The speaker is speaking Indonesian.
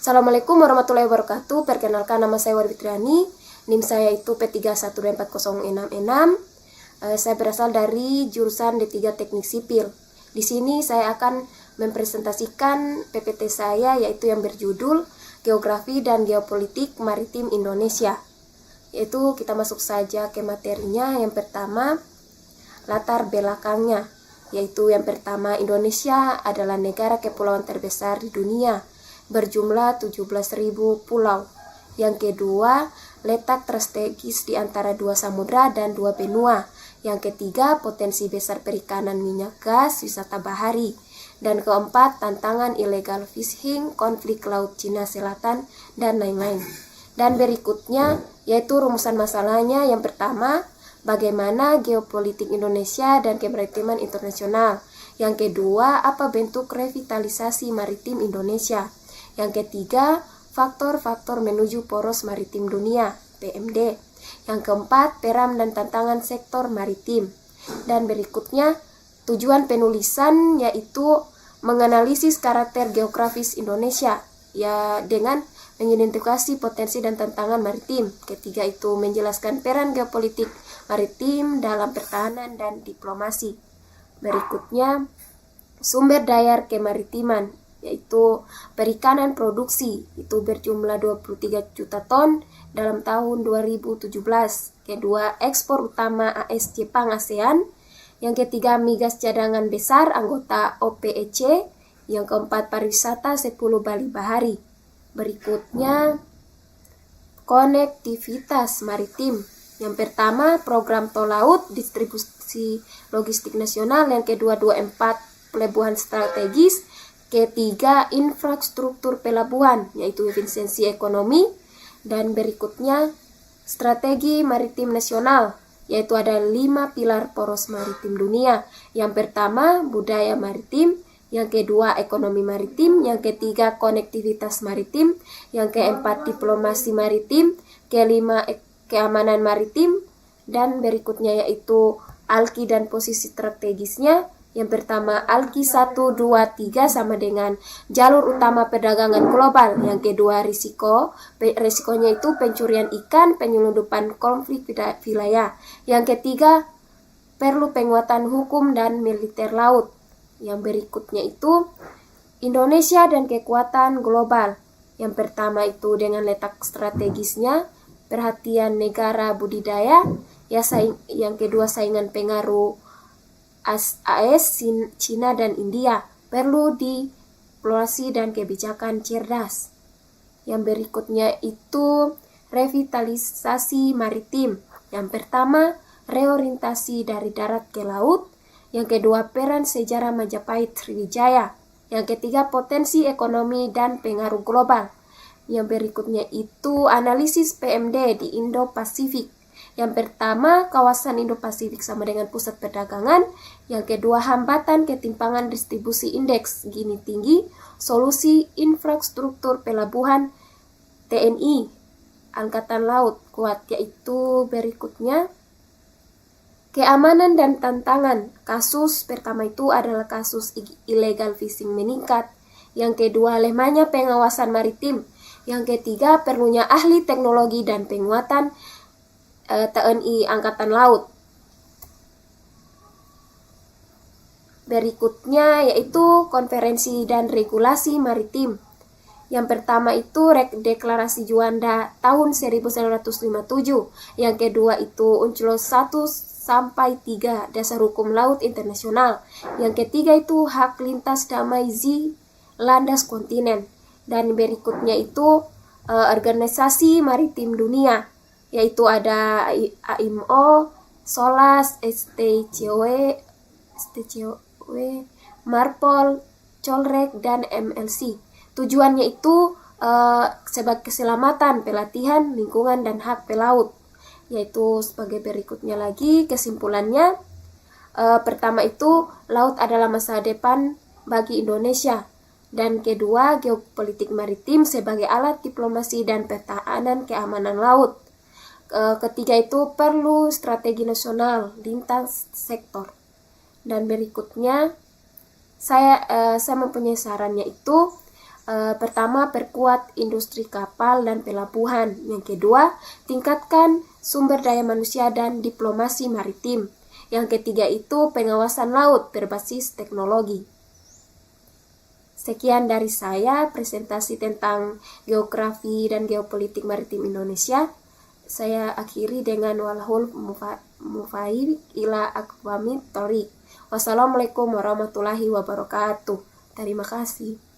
Assalamualaikum warahmatullahi wabarakatuh. Perkenalkan, nama saya Warwi Triani. NIM saya itu P31240666. Saya berasal dari jurusan D3 Teknik Sipil. Di sini saya akan mempresentasikan PPT saya, yaitu yang berjudul Geografi dan Geopolitik Maritim Indonesia. Yaitu kita masuk saja ke materinya. Yang pertama, latar belakangnya. Yaitu yang pertama, Indonesia adalah negara kepulauan terbesar di dunia, berjumlah 17.000 pulau. Yang kedua, letak strategis di antara dua samudra dan dua benua. Yang ketiga, potensi besar perikanan minyak gas, wisata bahari. Dan keempat, tantangan illegal fishing, konflik laut Cina Selatan, dan lain-lain. Dan berikutnya, yaitu rumusan masalahnya. Yang pertama, bagaimana geopolitik Indonesia dan kemaritiman internasional. Yang kedua, apa bentuk revitalisasi maritim Indonesia. Yang ketiga, faktor-faktor menuju poros maritim dunia, PMD. Yang keempat, peran dan tantangan sektor maritim. Dan berikutnya, tujuan penulisan yaitu menganalisis karakter geografis Indonesia ya dengan mengidentifikasi potensi dan tantangan maritim. Ketiga itu menjelaskan peran geopolitik maritim dalam pertahanan dan diplomasi. Berikutnya, sumber daya kemaritiman, yaitu perikanan produksi itu berjumlah 23 juta ton dalam tahun 2017. Kedua, ekspor utama AS Jepang ASEAN. Yang ketiga, migas cadangan besar anggota OPEC. Yang keempat, pariwisata 10 Bali Bahari. Berikutnya, konektivitas maritim. Yang pertama, program tol laut, distribusi logistik nasional. Yang kedua, 24 pelabuhan strategis. Ketiga, infrastruktur pelabuhan, yaitu efisiensi ekonomi. Dan berikutnya, strategi maritim nasional, yaitu ada 5 pilar poros maritim dunia. Yang pertama, budaya maritim. Yang kedua, ekonomi maritim. Yang ketiga, konektivitas maritim. Yang keempat, diplomasi maritim. Kelima, keamanan maritim. Dan berikutnya yaitu alki dan posisi strategisnya. Yang pertama, alki 1, 2, 3 sama dengan jalur utama perdagangan global. Yang kedua, risikonya itu pencurian ikan, penyelundupan konflik wilayah. Yang ketiga, perlu penguatan hukum dan militer laut. Yang berikutnya itu Indonesia dan kekuatan global. Yang pertama itu dengan letak strategisnya, perhatian negara budidaya, yang kedua saingan pengaruh AS, Cina dan India, perlu diplomasi dan kebijakan cerdas. Yang berikutnya itu revitalisasi maritim. Yang pertama, reorientasi dari darat ke laut. Yang kedua, peran sejarah Majapahit Sriwijaya. Yang ketiga, potensi ekonomi dan pengaruh global. Yang berikutnya itu analisis PMD di Indo-Pasifik. Yang pertama, kawasan Indo-Pasifik sama dengan pusat perdagangan. Yang kedua, hambatan ketimpangan distribusi indeks Gini tinggi. Solusi infrastruktur pelabuhan TNI, Angkatan Laut kuat, yaitu berikutnya keamanan dan tantangan. Kasus pertama itu adalah kasus illegal fishing meningkat. Yang kedua, lemahnya pengawasan maritim. Yang ketiga, perlunya ahli teknologi dan penguatan TNI Angkatan Laut. Berikutnya yaitu konferensi dan regulasi maritim. Yang pertama itu Deklarasi Juanda tahun 1957. Yang kedua itu UNCLOS 1 sampai 3 Dasar Hukum Laut Internasional. Yang ketiga itu hak lintas damai landas kontinen. Dan berikutnya itu Organisasi Maritim Dunia, yaitu ada AIMO, SOLAS, STCW, MARPOL, COLREG, dan MLC. Tujuannya itu sebagai keselamatan, pelatihan, lingkungan, dan hak pelaut. Yaitu sebagai berikutnya lagi kesimpulannya. Pertama itu, laut adalah masa depan bagi Indonesia. Dan kedua, geopolitik maritim sebagai alat diplomasi dan pertahanan keamanan laut. Ketiga itu perlu strategi nasional lintas sektor. Dan berikutnya saya mempunyai sarannya itu Pertama, perkuat industri kapal dan pelabuhan. Yang kedua, tingkatkan sumber daya manusia dan diplomasi maritim. Yang ketiga itu pengawasan laut berbasis teknologi. Sekian dari saya, presentasi tentang geografi dan geopolitik maritim Indonesia. Saya akhiri dengan walhul mufaid ila aqwamit thoriq. Wassalamualaikum warahmatullahi wabarakatuh. Terima kasih.